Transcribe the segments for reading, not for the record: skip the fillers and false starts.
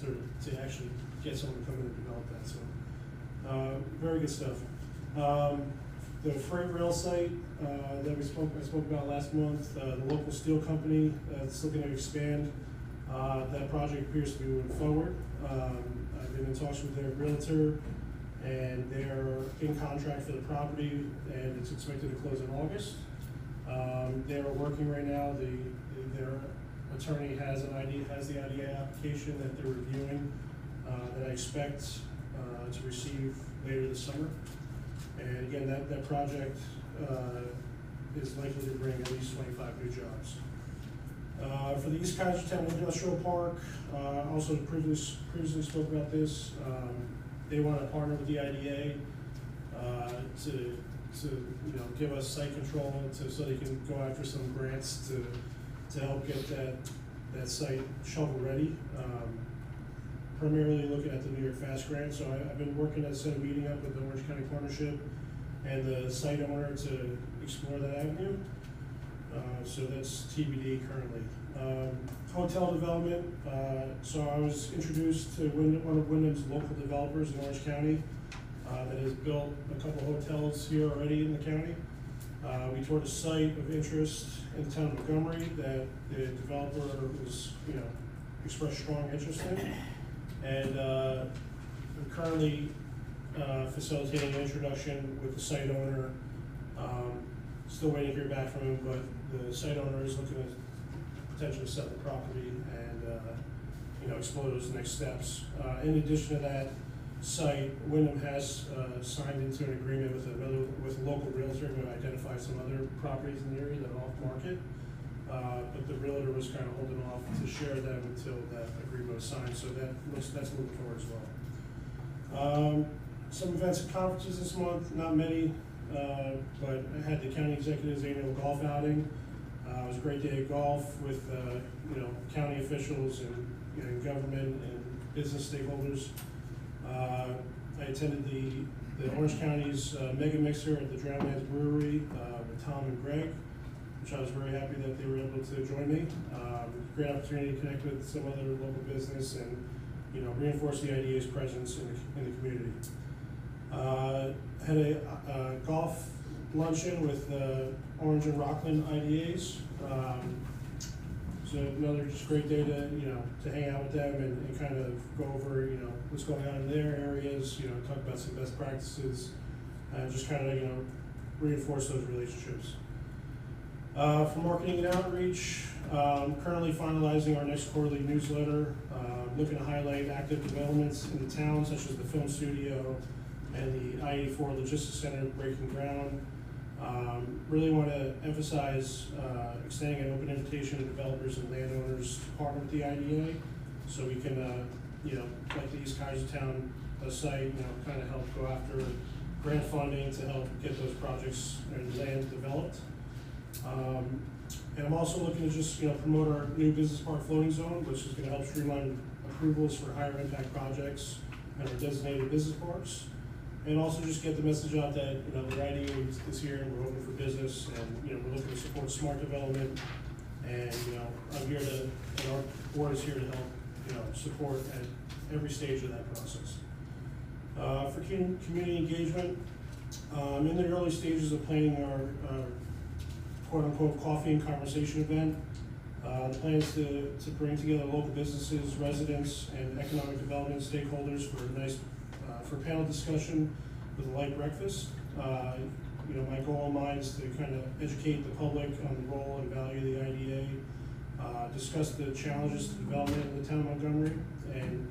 to actually get someone to come in and develop that. So very good stuff. The freight rail site that I spoke about last month, the local steel company that's looking to expand. That project appears to be moving forward. I've been in talks with their realtor, and they're in contract for the property, and it's expected to close in August. They're working right now. Their attorney has the IDA application that they're reviewing that I expect to receive later this summer. And again, that project is likely to bring at least 25 new jobs. For the East Kaisertown Industrial Park, also previously spoke about this. They want to partner with the IDA to give us site control so they can go after some grants to help get that site shovel ready. Primarily looking at the New York Fast grant. So I've been working at a meeting up with the Orange County Partnership and the site owner to explore that avenue. So that's TBD currently. Hotel development. So I was introduced to one of Wyndham's local developers in Orange County that has built a couple hotels here already in the county. We toured a site of interest in the town of Montgomery that the developer was, expressed strong interest in, and we're currently facilitating an introduction with the site owner. Still waiting to hear back from him, but the site owner is looking to potentially sell the property and explore those next steps. In addition to that site, Wyndham has signed into an agreement with a local realtor to identify some other properties in the area that are off market. But the realtor was kind of holding off to share them until that agreement was signed, so that's moving forward as well. Some events and conferences this month, not many, but I had the county executive's annual golf outing. It was a great day of golf with county officials and government and business stakeholders. I attended the Orange County's Mega Mixer at the Drownlands Brewery with Tom and Greg, which I was very happy that they were able to join me. Great opportunity to connect with some other local business and reinforce the IDA's presence in the community. Had a golf luncheon with Orange and Rockland IDAs. So another just great day to hang out with them and kind of go over what's going on in their areas. Talk about some best practices and just kind of reinforce those relationships. For marketing and outreach, currently finalizing our next quarterly newsletter, looking to highlight active developments in the town, such as the film studio and the I-84 Logistics Center breaking ground. Really want to emphasize extending an open invitation to developers and landowners to partner with the IDA, so we can, like the East Kaisertown site, kind of help go after grant funding to help get those projects and land developed. And I'm also looking to just promote our new business park floating zone, which is going to help streamline approvals for higher impact projects and our designated business parks, and also just get the message out that the IDA is here and we're open for business, and we're looking to support smart development, and I'm here and our board is here to help support at every stage of that process. For community engagement, in the early stages of planning our quote-unquote coffee and conversation event. The plan is to bring together local businesses, residents, and economic development stakeholders for a panel discussion with a light breakfast. My goal in mind is to kind of educate the public on the role and value of the IDA, discuss the challenges to development in the town of Montgomery, and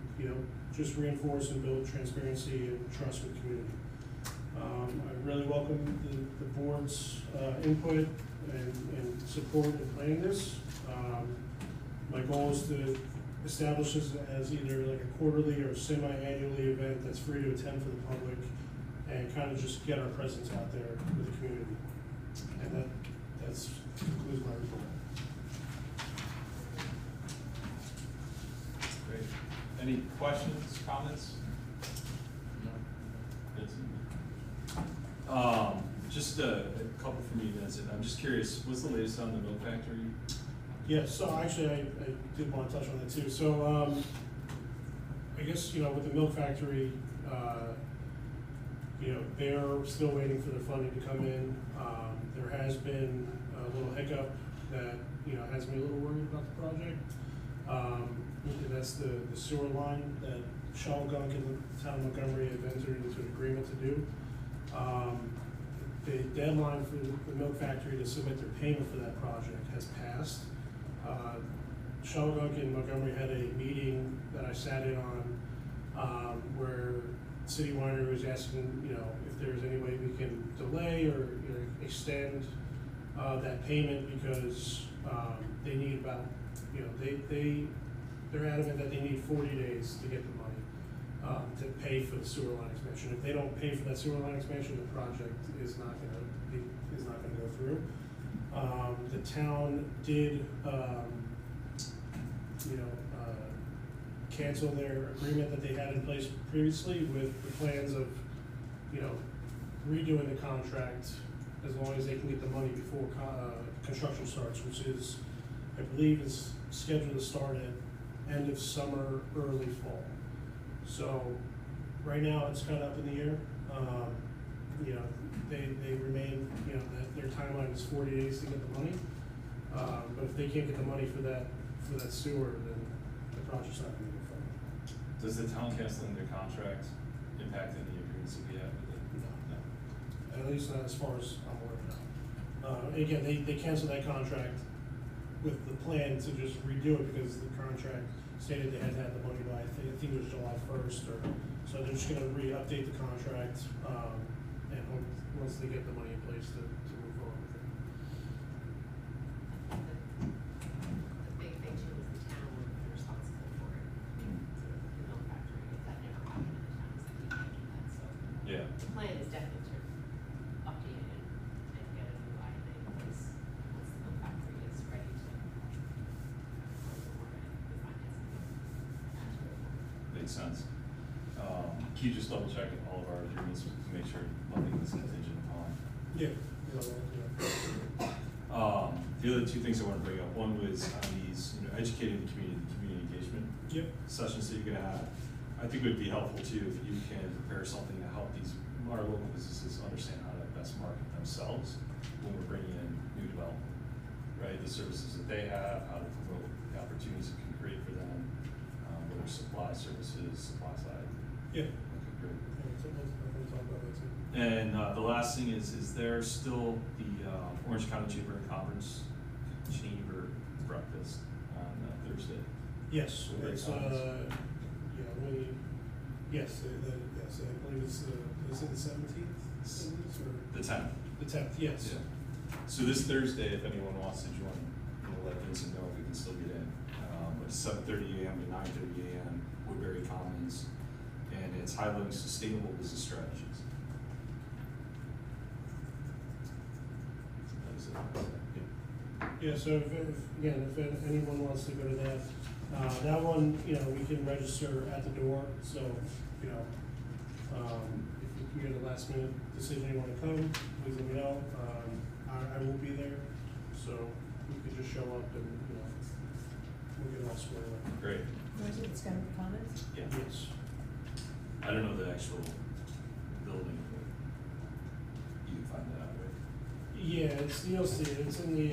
just reinforce and build transparency and trust with the community. I really welcome the board's input and support in planning this. My goal is to establish this as either like a quarterly or semi-annually event that's free to attend for the public, and kind of just get our presence out there with the community. And that concludes my report. Great. Any questions, comments? No. Just a couple from you, Vincent. I'm just curious, what's the latest on the milk factory? Yeah, so actually I did want to touch on that too. So I guess, you know, with the milk factory, you know, they're still waiting for their funding to come in. There has been a little hiccup that, you know, has me a little worried about the project. And that's the sewer line that Shawangunk and the town of Montgomery have entered into an agreement to do. The deadline for the milk factory to submit their payment for that project has passed. Shawangunk and Montgomery had a meeting that I sat in on, where City Winery was asking, you know, if there's any way we can delay or, you know, extend that payment because they need about, you know, they're adamant that they need 40 days to get the money to pay for the sewer line expansion. If they don't pay for that sewer line expansion, the project is not gonna go through. The town did, you know, cancel their agreement that they had in place previously with the plans of, you know, redoing the contract as long as they can get the money before construction starts, which is, I believe, is scheduled to start at end of summer, early fall. So right now it's kind of up in the air. You know, they remain, you know, that their timeline is 40 days to get the money. But if they can't get the money for that sewer, then the project's not gonna go forward. Does the town canceling their contract impact any agreements that we have with it? No. At least not as far as I'm aware now. Again, they canceled that contract with the plan to just redo it because the contract stated they had to have the money by, I think it was July 1st or, so they're just gonna re-update the contract, and hope, once they get the money in place to move forward with it. The big thing too is the town would be responsible for it, the milk factory, if that never happened in the town, is like you can't do that, so. Yeah. The plan is definitely to update it and get a new IMA in place once the milk factory is ready to close the warrant and refinance it. Makes sense. Can you just double check all of our agreements to make sure nothing is contingent upon? Yeah. You know, The other two things I want to bring up, one was on these, you know, educating the community engagement sessions that you're gonna have. I think it would be helpful too if you can prepare something to help our local businesses understand how to best market themselves when we're bringing in new development, right? The services that they have, how to promote the opportunities it can create for them, whether supply services, supply side. Yeah. Okay, great. We'll talk about that too. And the last thing is there still the Orange County Chamber and Conference Chamber breakfast on Thursday? Yes, Very it's, common. yes, yes, I believe it's, is it the 17th? Or The 10th. the 10th, yes. Yeah. So this Thursday, if anyone wants to join, let Vincent know if we can still get in. It's 7:30 a.m. to 9:30 a.m. Woodbury Commons, and it's highlighting sustainable business strategies. That is it. Yeah, so if anyone wants to go to that one, you know, we can register at the door, so, you know, if you get a last minute decision you wanna come, please let me know. I will be there, so you can just show up and, you know, we'll get it all squared away. Great. You want to take Discovery Commons? Yeah. Yes. I don't know the actual building, but you can find that out, right? Yeah, you'll see it, it's in the,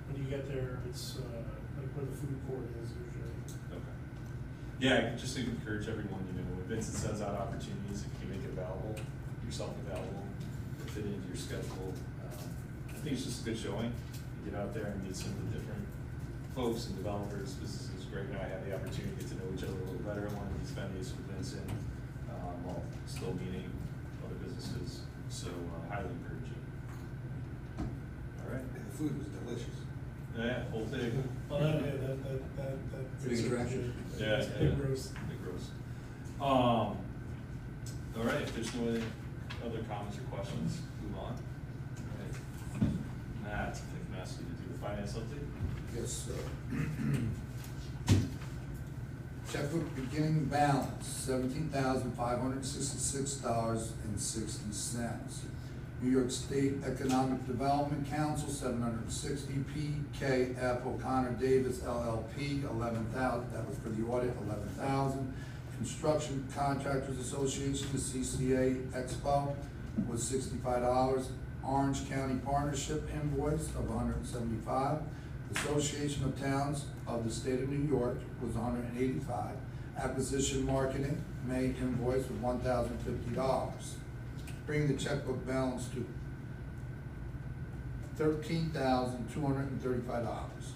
when you get there, it's, like where the food court is usually. Okay. Yeah, just to encourage everyone, you know, when Vincent sends out opportunities, if you can make it available, yourself available, fit it into your schedule. I think it's just a good showing. You get out there and meet some of the different folks and developers, businesses. Great. Now I had the opportunity to get to know each other a little better at one of these venues with Vincent, while still meeting other businesses. So highly encourage it. All right. And the food was delicious. Yeah, whole thing. Well, that. Big attraction. Yeah, It's yeah. big roast. Big roast. All right, if there's no other comments or questions, move on. All right. Matt, if I can ask you to do the finance update. Yes, sir. Checkbook beginning balance, $17,566.60. New York State Economic Development Council, $760. PKF O'Connor Davis LLP, $11,000, that was for the audit, $11,000. Construction Contractors Association, the CCA Expo, was $65. Orange County Partnership invoice of $175. Association of Towns of the State of New York was $185. Acquisition Marketing, May invoice was $1,050. Bringing the checkbook balance to $13,235.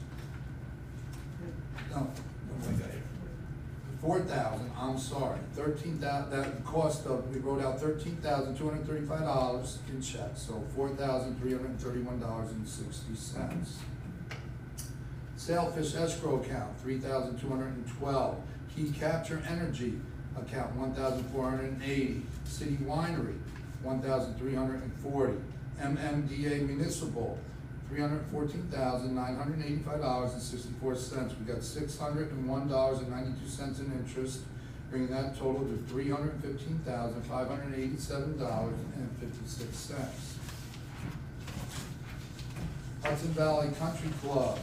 No, what do I got here? 4,000, I'm sorry, 13,000, that cost of, we wrote out $13,235 in checks, so $4,331.60. Sailfish escrow account, $3,212. Key Capture Energy account, $1,480. City Winery, $1,340. MMDA Municipal, $314,985.64. We got $601.92 in interest, bringing that total to $315,587.56. Hudson Valley Country Club,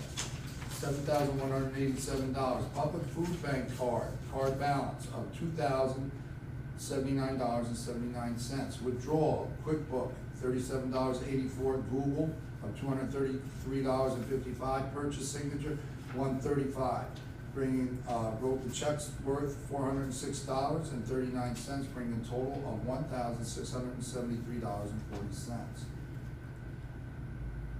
$7,187. Public Food Bank card balance of $2,079.79. Withdrawal, QuickBook, $37.84. Google of $233.55. Purchase signature, $135. Bringing, wrote the checks worth $406.39, bringing a total of $1,673.40.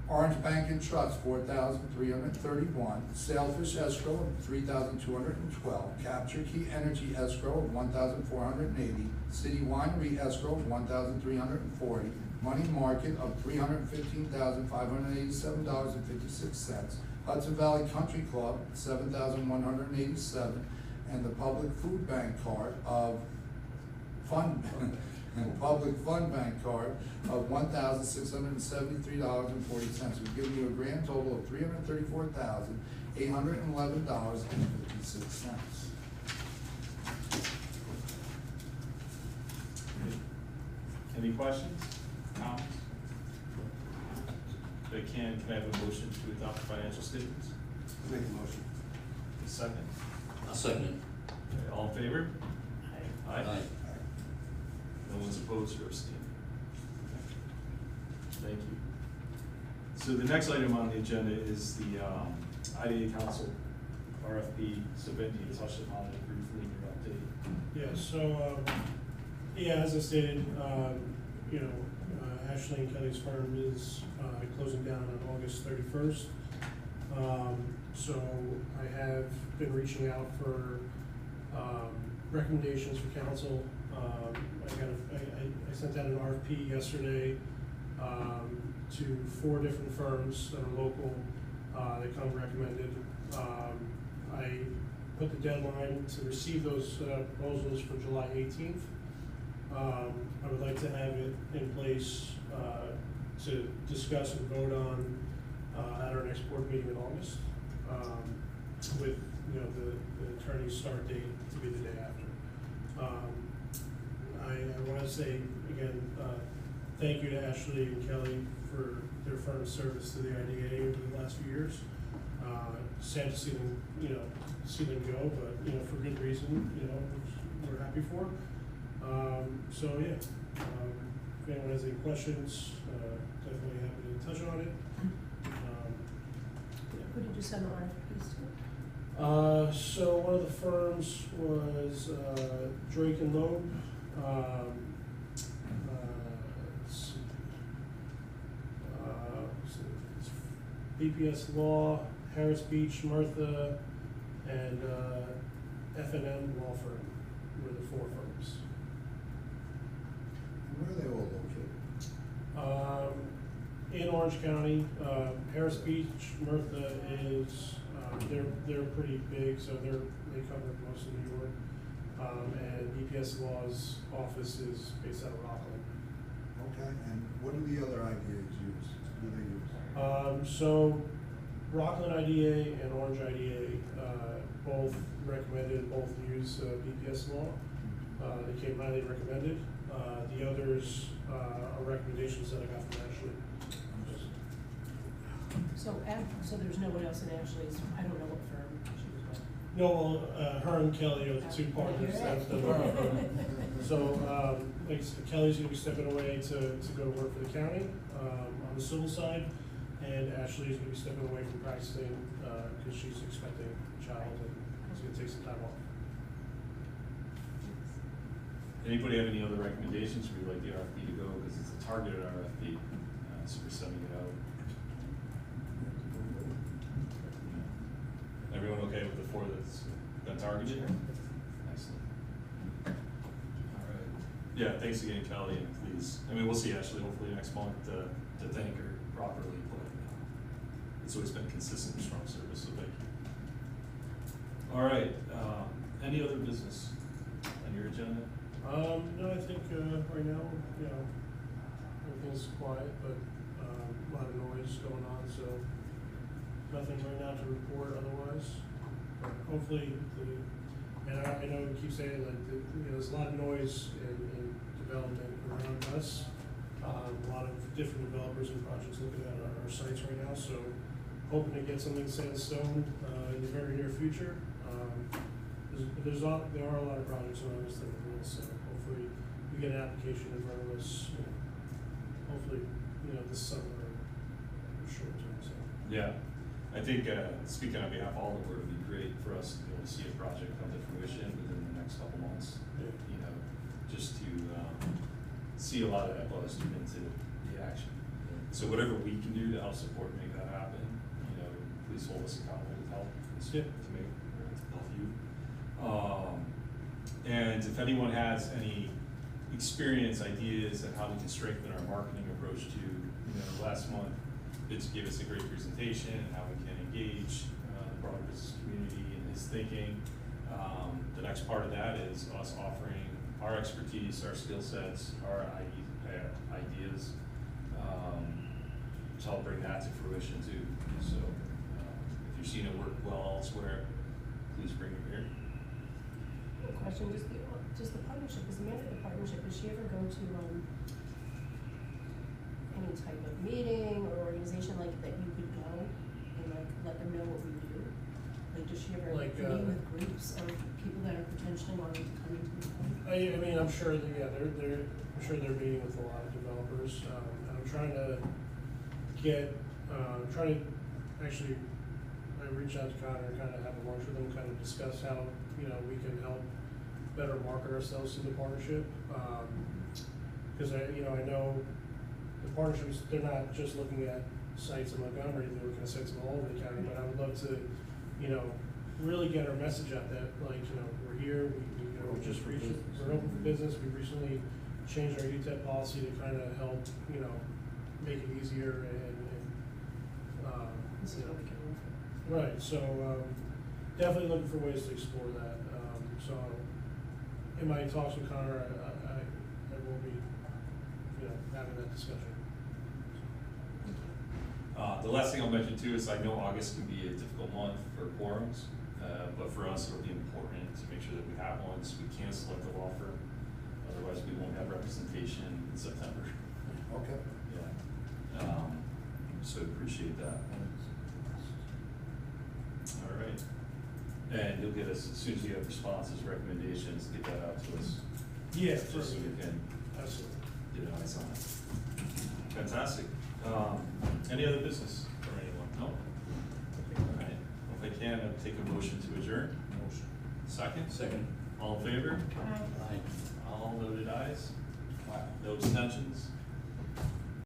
Orange Bank and Trust, $4,331. Sailfish Escrow, $3,212. Capture Key Energy Escrow, $1,480. City Winery Escrow, $1,340. Money Market of $315,587.56. Hudson Valley Country Club, $7,187. And the Public Food Bank card of Public Fund Bank card of $1,673.40. We've given you a grand total of $334,811.56. Any questions, comments? If I can I have a motion to adopt the financial statements? Make a motion. A second? I'll second it. Okay, all in favor? Aye. Aye. No one's opposed or abstaining. Thank you. So the next item on the agenda is the IDA Council RFP. So Ben, you touched upon it briefly in your update. Yeah, so, as I stated, Ashley and Kelly's firm is closing down on August 31st. So I have been reaching out for recommendations for council. I sent out an RFP yesterday to 4 different firms that are local. They come recommended. I put the deadline to receive those proposals for July 18th. I would like to have it in place to discuss and vote on at our next board meeting in August, with the attorney's start date to be the day after. I want to say again, thank you to Ashley and Kelly for their firm service to the IDA over the last few years. Sad to see them, go, but for good reason, which we're happy for. If anyone has any questions, definitely happy to touch on it. Who did you send the RFPs to? So one of the firms was Drake and Loeb. BPS Law, Harris Beach, Martha, and F&M Law Firm were the 4 firms. Where are they all located? In Orange County, Harris Beach, Martha is, they're pretty big, so they cover most of New York. And BPS Law's office is based out of Rockland. Okay, and what do the other IDAs use? What do they use? So Rockland IDA and Orange IDA, both recommended, both use BPS Law. They came highly recommended. The others, are recommendations that I got from Ashley. So there's no one else in Ashley's, I don't know what firm she was with. No, well, her and Kelly are the two partners that work for her. So, like I said, Kelly's gonna be stepping away to go to work for the county, on the civil side, and Ashley's gonna be stepping away from practicing, cause she's expecting a child and she's gonna take some time off. Anybody have any other recommendations? We'd like the RFP to go, because it's a targeted RFP, so we're sending it out. Everyone okay with the 4 that's been targeted? Excellent. All right. Yeah, thanks again, Kelly, and please, I mean, we'll see Ashley hopefully next month to thank her properly, but it's always been consistent and strong service, so thank you. All right, any other business on your agenda? No, I think, right now, you know, everything's quiet, but, a lot of noise going on, so nothing right now to report otherwise. But hopefully, and I know we keep saying like, you know, there's a lot of noise in development around us. A lot of different developers and projects looking at our sites right now, so hoping to get something set in stone, in the very near future. There are a lot of projects around us that are real, so hopefully we get an application in front of us, you know, hopefully, you know, this summer or short term, so. Yeah, I think, speaking on behalf of all the board, it'd be great for us to be able to see a project come to fruition within the next couple months. Yeah. You know, just to, see a lot of that buzz turn into the action. So whatever we can do to help support and make that happen, you know, please hold us accountable to help, Yeah. to make, to help you. And if anyone has any experience, ideas on how we can strengthen our marketing approach to, you know, last month, Vince gave us a great presentation on how we can engage the broader business community in his thinking. The next part of that is us offering our expertise, our skill sets, our ideas, to help bring that to fruition too. So if you've seen it work well elsewhere, please bring it here. Question, just the partnership, is Amanda the partnership, does she ever go to, any type of meeting or organization like that you could go and like let them know what we do? Like, does she ever Like, meet with groups of people that are potentially wanting to come into the town? I mean, I'm sure that, yeah, I'm sure they're meeting with a lot of developers, and I'm trying to get, actually, I reach out to Connor, kind of have a lunch with him, kind of discuss how, you know, we can help better market ourselves to the partnership. Cause I know the partnerships, they're not just looking at sites in Montgomery, they're looking at sites all over the county, but I would love to, you know, really get our message out that, like, you know, we're here, you know, we're open for business, we recently changed our UTEP policy to kind of help, you know, make it easier and This is you know. what we can offer. Right, so, definitely looking for ways to explore that, so, in my talks with Connor, I will be, you know, having that discussion. The last thing I'll mention too is I know August can be a difficult month for quorums, but for us it'll be important to make sure that we have one so we can select a law firm. Otherwise we won't have representation in September. Okay. Yeah. So appreciate that. All right. And you'll get us, as soon as you have responses, recommendations, get that out to us. Yeah, Just so we can absolutely. get eyes on it. Fantastic. Any other business from anyone? No? All right. If I can, I'll take a motion to adjourn. Motion. Second? Second. All in favor? Aye. All noted ayes? Wow. No abstentions?